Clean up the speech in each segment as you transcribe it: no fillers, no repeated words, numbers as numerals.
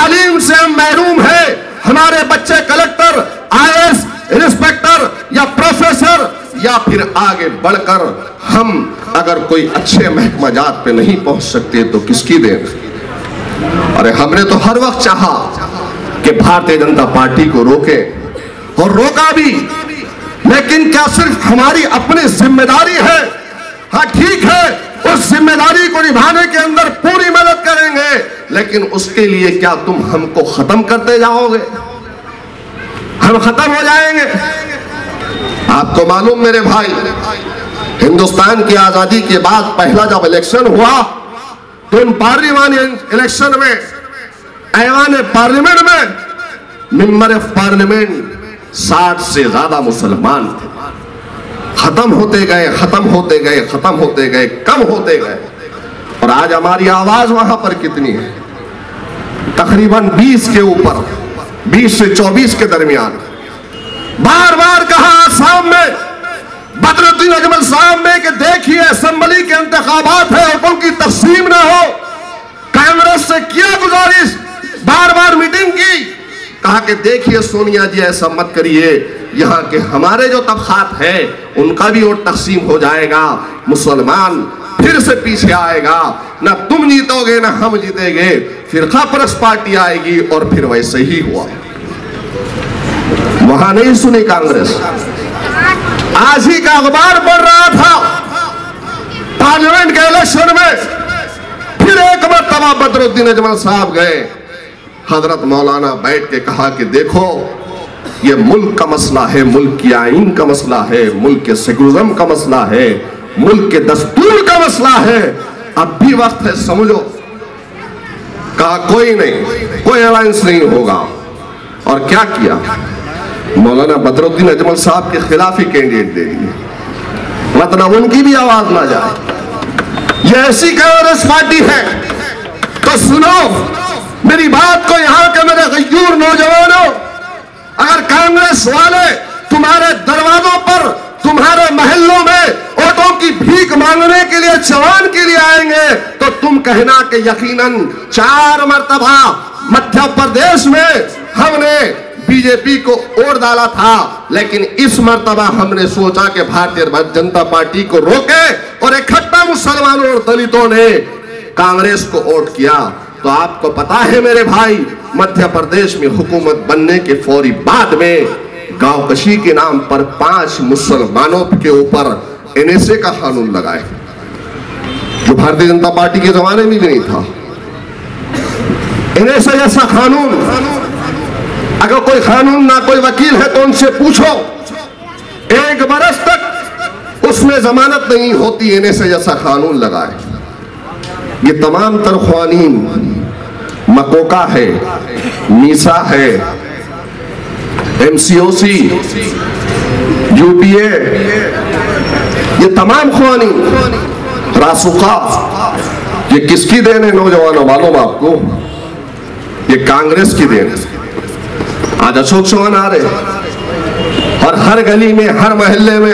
तालीम से हम महरूम हैं। हमारे बच्चे कलेक्टर, IAS, इंस्पेक्टर या प्रोफेसर या फिर आगे बढ़कर हम अगर कोई अच्छे महकमाजात पे नहीं पहुंच सकते तो किसकी देन? अरे हमने तो हर वक्त चाहा कि भारतीय जनता पार्टी को रोके और रोका भी, लेकिन क्या सिर्फ हमारी अपनी जिम्मेदारी है? हाँ ठीक है, उस जिम्मेदारी को निभाने के अंदर पूरी मदद करेंगे, लेकिन उसके लिए क्या तुम हमको खत्म करते जाओगे? हम खत्म हो जाएंगे? आपको मालूम मेरे भाई, हिंदुस्तान की आजादी के बाद पहला जब इलेक्शन हुआ तो इन पार्लियामानी इलेक्शन में, ऐवान पार्लियामेंट में मेंबर ऑफ पार्लियामेंट 60 से ज्यादा मुसलमान थे। खत्म होते गए, खत्म होते गए, खत्म होते गए, कम होते गए, और आज हमारी आवाज वहां पर कितनी है? तकरीबन 20 के ऊपर, 20 से 24 के दरमियान। बार बार कहा आसाम में बदरुद्दीन अजमल साहब ने कि देखिए असेंबली के इंतखाबात है, हुक्म की तस्लीम ना हो। कांग्रेस से किया गुजारिश, बार बार मीटिंग की, कहा कि देखिए सोनिया जी ऐसा मत करिए, यहाँ के हमारे जो तबकात है उनका भी वोट तकसीम हो जाएगा, मुसलमान फिर से पीछे आएगा, ना तुम जीतोगे ना हम जीतेंगे, फिरका परस्त पार्टी आएगी। और फिर वैसे ही हुआ। वहां नहीं सुनी कांग्रेस। आज ही का अखबार पढ़ रहा था, पार्लियामेंट के इलेक्शन में फिर एक मरतबा बदरुद्दीन अजमल साहब गए, हजरत मौलाना बैठ के कहा कि देखो ये मुल्क का मसला है, मुल्क की आईन का मसला है, मुल्क के सेकुलरिज्म का मसला है, मुल्क के दस्तूर का मसला है, अब भी वक्त है समझो। कहा कोई नहीं, कोई अलायंस नहीं होगा। और क्या किया? मौलाना बदरुद्दीन अजमल साहब के खिलाफ ही कैंडिडेट दे दिए, मतलब उनकी भी आवाज ना जाए। ये ऐसी कांग्रेस पार्टी है। तो सुनो मेरी बात को, यहां के मेरे गयूर नौजवानों, अगर कांग्रेस वाले तुम्हारे दरवाजों पर, तुम्हारे महल्लों में वोटों की भीख मांगने के लिए, चवान के लिए आएंगे, तो तुम कहना कि यकीनन 4 मरतबा मध्य प्रदेश में हमने बीजेपी को वोट डाला था, लेकिन इस मरतबा हमने सोचा कि भारतीय जनता पार्टी को रोके, और इकट्ठा मुसलमानों और दलितों ने कांग्रेस को वोट किया। तो आपको पता है मेरे भाई, मध्य प्रदेश में हुकूमत बनने के फौरी बाद में गांव कशी के नाम पर 5 मुसलमानों के ऊपर NSA का कानून लगाए, जो भारतीय जनता पार्टी के जमाने में भी नहीं था। NSA जैसा कानून, अगर कोई कानून ना कोई वकील है तो उनसे पूछो, 1 बरस तक उसमें जमानत नहीं होती, NSA जैसा कानून लगाए। ये तमाम तर क़वानीन, मकोका है, मीसा है, MCOC, UPA, ये तमाम क़वानीन, रासुका, ये किसकी देन है नौजवानों? मालूम आपको? ये कांग्रेस की देन है। आज अशोक चौहान आ रहे और हर गली में, हर मोहल्ले में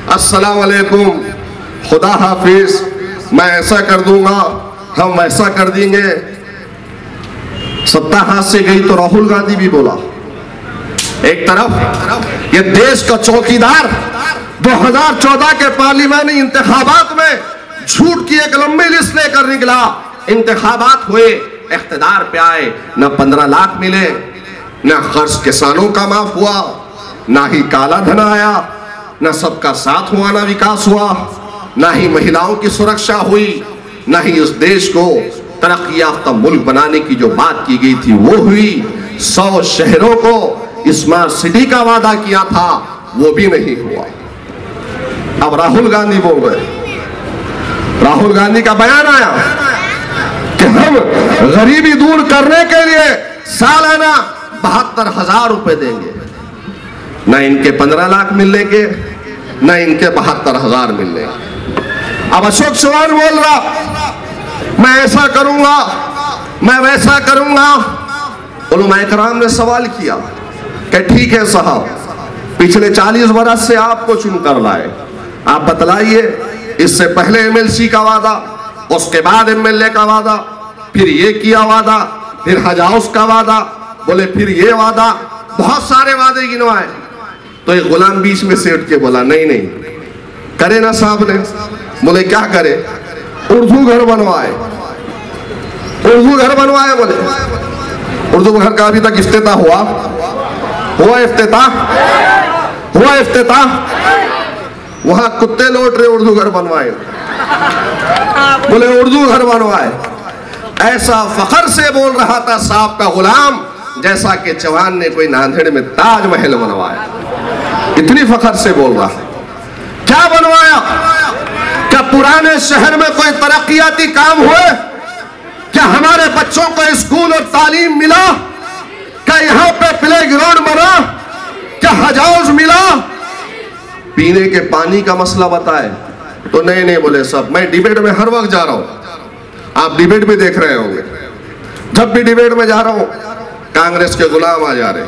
अस्सलाम वालेकुम, खुदा हाफिज, मैं ऐसा कर दूंगा, हम वैसा कर देंगे। सत्ता हाथ से गई तो राहुल गांधी भी बोला। एक तरफ ये देश का चौकीदार 2014 के पार्लियामानी इंतखाबात में झूठ की एक लंबी लिस्ट लेकर निकला। इंतखाबात हुए, इख्तिदार पे आए, न 15 लाख मिले, न खर्च किसानों का माफ हुआ, ना ही काला धन आया, न सबका साथ हुआ, ना विकास हुआ, ना ही महिलाओं की सुरक्षा हुई, ना ही इस देश को तरक्की याफ्ता मुल्क बनाने की जो बात की गई थी वो हुई। 100 शहरों को स्मार्ट सिटी का वादा किया था, वो भी नहीं हुआ। अब राहुल गांधी बोल रहे, राहुल गांधी का बयान आया कि हम गरीबी दूर करने के लिए सालाना 72,000 रुपए देंगे। ना इनके 15 लाख मिलने के, ना इनके 72,000 मिलने। अब अशोक चौहान बोल रहा मैं ऐसा करूंगा, मैं वैसा करूंगा। उलमाए कराम ने सवाल किया कि ठीक है साहब, पिछले 40 बरस से आपको चुनकर लाए, आप बतलाइए, इससे पहले MLC का वादा, उसके बाद MLA का वादा, फिर ये किया वादा, फिर हज हाउस का वादा, बोले फिर ये वादा, बहुत सारे वादे गिनवाए। तो एक गुलाम बीच में से उठ के बोला नहीं नहीं, करे ना साहब ने। बोले क्या करे? उर्दू घर बनवाए, उर्दू घर बनवाए। बोले उर्दू घर का अभी तक इफ्तिताह हुआ इफ्तिताह हुआ इफ्तिताह? वहां कुत्ते लौट रहे, उर्दू घर बनवाए। बोले उर्दू घर बनवाए। ऐसा फखर से बोल रहा था साहब का गुलाम जैसा कि जवान ने कोई नांदेड़ में ताजमहल बनवाया। इतनी फखर से बोल रहा। क्या बनवाया? क्या पुराने शहर में कोई तरक्याती काम हुए? क्या हमारे बच्चों को स्कूल और तालीम मिला? क्या यहां पे प्ले ग्राउंड बना? क्या हज हाउस मिला? पीने के पानी का मसला बताए तो नहीं नहीं बोले सब। मैं डिबेट में हर वक्त जा रहा हूं, आप डिबेट भी देख रहे होंगे। जब भी डिबेट में जा रहा हूं कांग्रेस के गुलाम आ जा रहे,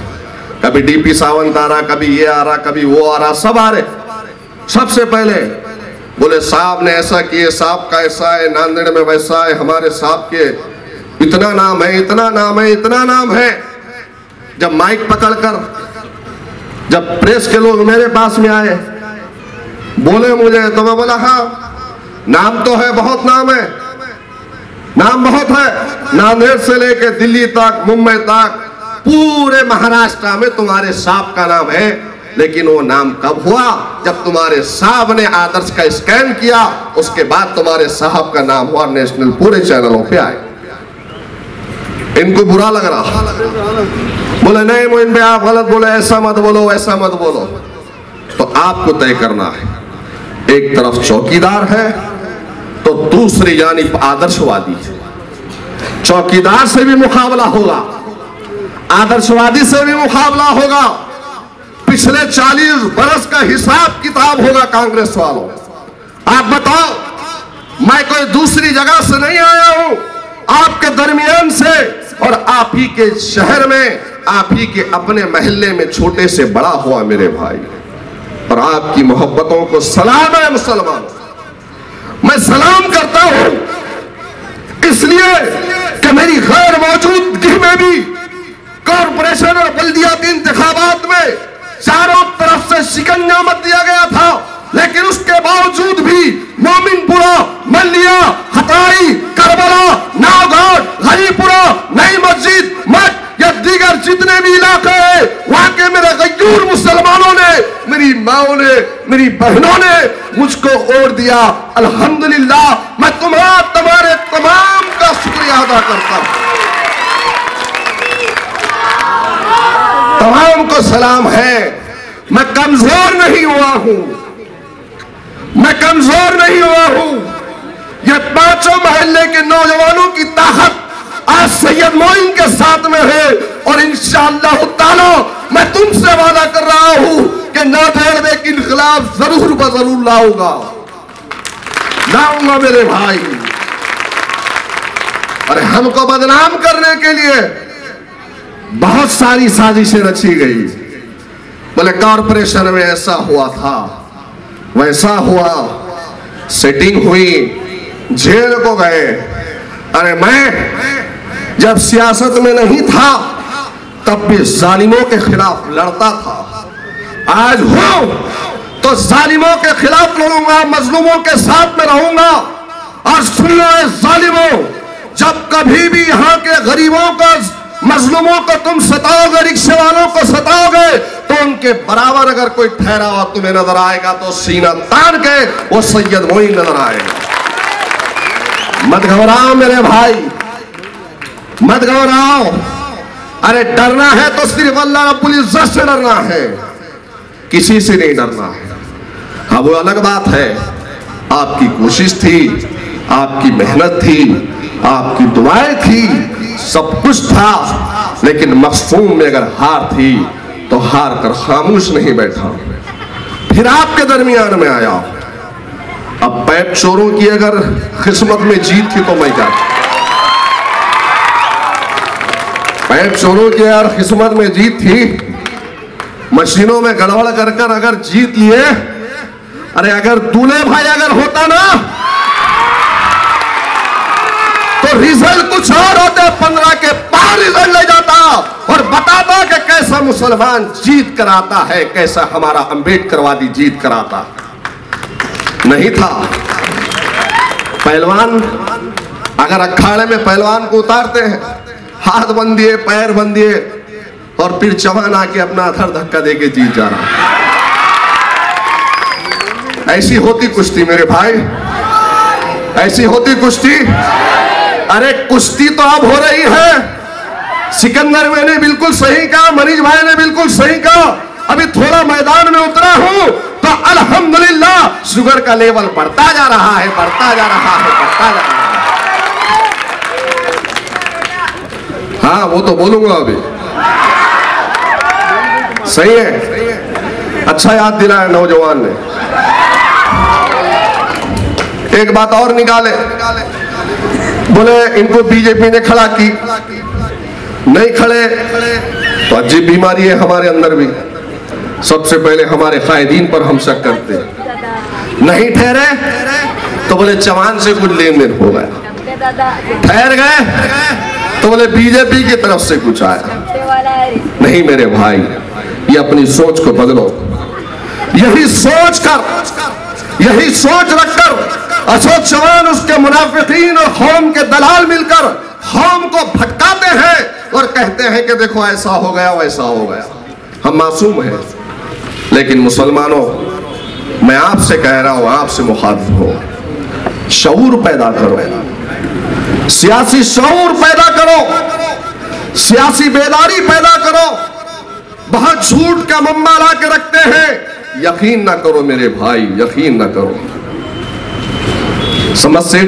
कभी डीपी सावंत आ रहा, कभी ये आ रहा, कभी वो आ रहा, सब आ रहे। सबसे पहले बोले साहब ने ऐसा किए, साहब का ऐसा है, नांदेड़ में वैसा है, हमारे साहब के इतना नाम है, इतना नाम है, इतना नाम है। जब माइक पकड़कर जब प्रेस के लोग मेरे पास में आए, बोले मुझे, तो मैं बोला हाँ नाम तो है, बहुत नाम है, नाम बहुत है। नांदेड़ से लेके दिल्ली तक, मुंबई तक, पूरे महाराष्ट्र में तुम्हारे साहब का नाम है। लेकिन वो नाम कब हुआ? जब तुम्हारे साहब ने आदर्श का स्कैन किया, उसके बाद तुम्हारे साहब का नाम हुआ, नेशनल पूरे चैनलों पे आए। इनको बुरा लग रहा, बोले नहीं मोइन भाई आप गलत बोले, ऐसा मत बोलो, ऐसा मत बोलो। तो आपको तय करना है, एक तरफ चौकीदार है तो दूसरी जानिब आदर्शवादी है। चौकीदार से भी मुकाबला होगा, आदर्शवादी से भी मुकाबला होगा। पिछले 40 बरस का हिसाब किताब होगा कांग्रेस वालों। आप बताओ, मैं कोई दूसरी जगह से नहीं आया हूं, आपके दरमियान से, और आप ही के शहर में, आप ही के अपने महल्ले में छोटे से बड़ा हुआ मेरे भाई। और आपकी मोहब्बतों को सलाम है मुसलमान, मैं सलाम करता हूं, इसलिए कि मेरी गैर मौजूदगी में भी कॉरपोरेशन और बल्दियाती इंतखाबात में चारों तरफ से शिकंजा मत दिया गया था। लेकिन उसके बावजूद भी मोमिनपुरा, मल्लिया, हताई, करबला, नावघाट, हरीपुरा, नई मस्जिद, मठ या दीगर जितने भी इलाके हैं, वहां के मेरे गयूर मुसलमानों ने, मेरी माओ ने, मेरी बहनों ने मुझको वोट दिया। अल्हम्दुलिल्लाह, मैं तुम्हारे तमाम का शुक्रिया अदा करता हूं। तमाम को सलाम है। मैं कमजोर नहीं हुआ हूं, मैं कमजोर नहीं हुआ हूं। ये पांचों महल्ले के नौजवानों की ताकत आज सैयद मोइन के साथ में है। और इंशाअल्लाह ताला मैं तुमसे वादा कर रहा हूं कि नांदेड़ में एक इनकलाब जरूर बजरूर लाऊंगा मेरे भाई। अरे हमको बदनाम करने के लिए बहुत सारी साजिशें रची गई। बोले कॉरपोरेशन में ऐसा हुआ था, वैसा हुआ, सेटिंग हुई, जेल को गए। अरे मैं जब सियासत में नहीं था तब भी जालिमों के खिलाफ लड़ता था। आज हूं तो जालिमों के खिलाफ लड़ूंगा, मजलूमों के साथ में रहूंगा। और सुन लो जालिमों, जब कभी भी यहाँ के गरीबों को, मजलूमों को तुम सताओगे, रिक्शे वालों को सताओगे, तो उनके बराबर अगर कोई ठहरा हुआ तुम्हें नजर आएगा तो सीना तान के वो सैयद मोइन नजर आएगा। मत घबराओ मेरे भाई, मत घबराओ। अरे डरना है तो सिर्फ अल्लाह रब्बुल इज्जत से डरना है, किसी से नहीं डरना है। हाँ वो अलग बात है, आपकी कोशिश थी, आपकी मेहनत थी, आपकी दुआएं थी, सब कुछ था। लेकिन मखसूम में अगर हार थी तो हार कर खामोश नहीं बैठा, फिर आपके दरमियान में आया। अब पैप चोरों की अगर किस्मत में जीत थी तो मैं क्या, पैप चोरों की यार किस्मत में जीत थी, मशीनों में गड़बड़ कर कर अगर जीत लिए। अरे अगर दूल्हे भाई अगर होता ना तो तो रिजल्ट कुछ और होते, 15 के पार रिजल्ट ले जाता और बताता कि कैसा मुसलमान जीत कराता है, कैसा हमारा अम्बेडकरवादी जीत कराता। नहीं था। पहलवान अगर अखाड़े में पहलवान को उतारते हैं, हाथ बंधिए, पैर बंधिए, और फिर जवान आके अपना अधर धक्का देके जीत जा रहा। ऐसी होती कुश्ती मेरे भाई, ऐसी होती कुश्ती। अरे कुश्ती तो अब हो रही है। सिकंदर मैंने बिल्कुल सही कहा, मनीष भाई ने बिल्कुल सही कहा। अभी थोड़ा मैदान में उतरा हूं तो अल्हम्दुलिल्लाह शुगर का लेवल बढ़ता जा रहा है, बढ़ता जा रहा है, बढ़ता जा रहा है। हाँ वो तो बोलूंगा अभी। सही है, अच्छा याद दिलाया नौजवान ने। एक बात और निकाले, बोले इनको बीजेपी ने खड़ा की, नहीं खड़े तो अजीब बीमारी है हमारे अंदर भी। सबसे पहले हमारे कायदीन पर हम शक करते, नहीं ठहरे तो बोले जवान से कुछ लेन देन हो गया, ठहर गए तो बोले बीजेपी की तरफ से कुछ आया। नहीं मेरे भाई, ये अपनी सोच को बदलो। यही सोच रखकर अशोक चौहान उसके मुनाफिकीन और कौम के दलाल मिलकर कौम को भटकाते हैं और कहते हैं कि देखो ऐसा हो गया, वैसा हो गया। हम मासूम हैं, लेकिन मुसलमानों मैं आपसे कह रहा हूं, आपसे मुखातिब हो, शऊर पैदा करो, सियासी शऊर पैदा करो, सियासी बेदारी पैदा करो। बहुत झूठ का मम्मा ला के रखते हैं, यकीन ना करो मेरे भाई, यकीन ना करो। समस्या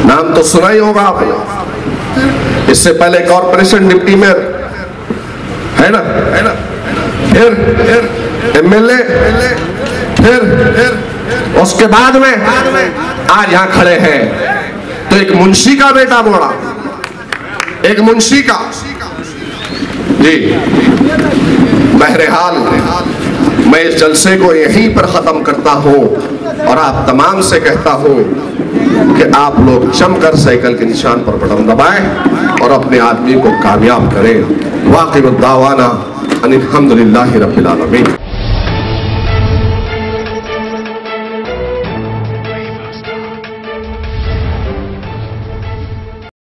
नाम तो सुना ही होगा आपने, इससे पहले कॉर्पोरेशन डिप्टी मेयर है ना, फिर एमएलए, फिर उसके बाद में आज यहां खड़े हैं तो एक मुंशी का बेटा बोला, एक मुंशी का। जी बहरहाल मैं इस जलसे को यहीं पर खत्म करता हूं और आप तमाम से कहता हूं कि आप लोग जमकर साइकिल के निशान पर बटन दबाएं और अपने आदमी को कामयाब करें। वाक़िअत दावाना अनिल हम्दुलिल्लाहि रब्बिल आलमीन।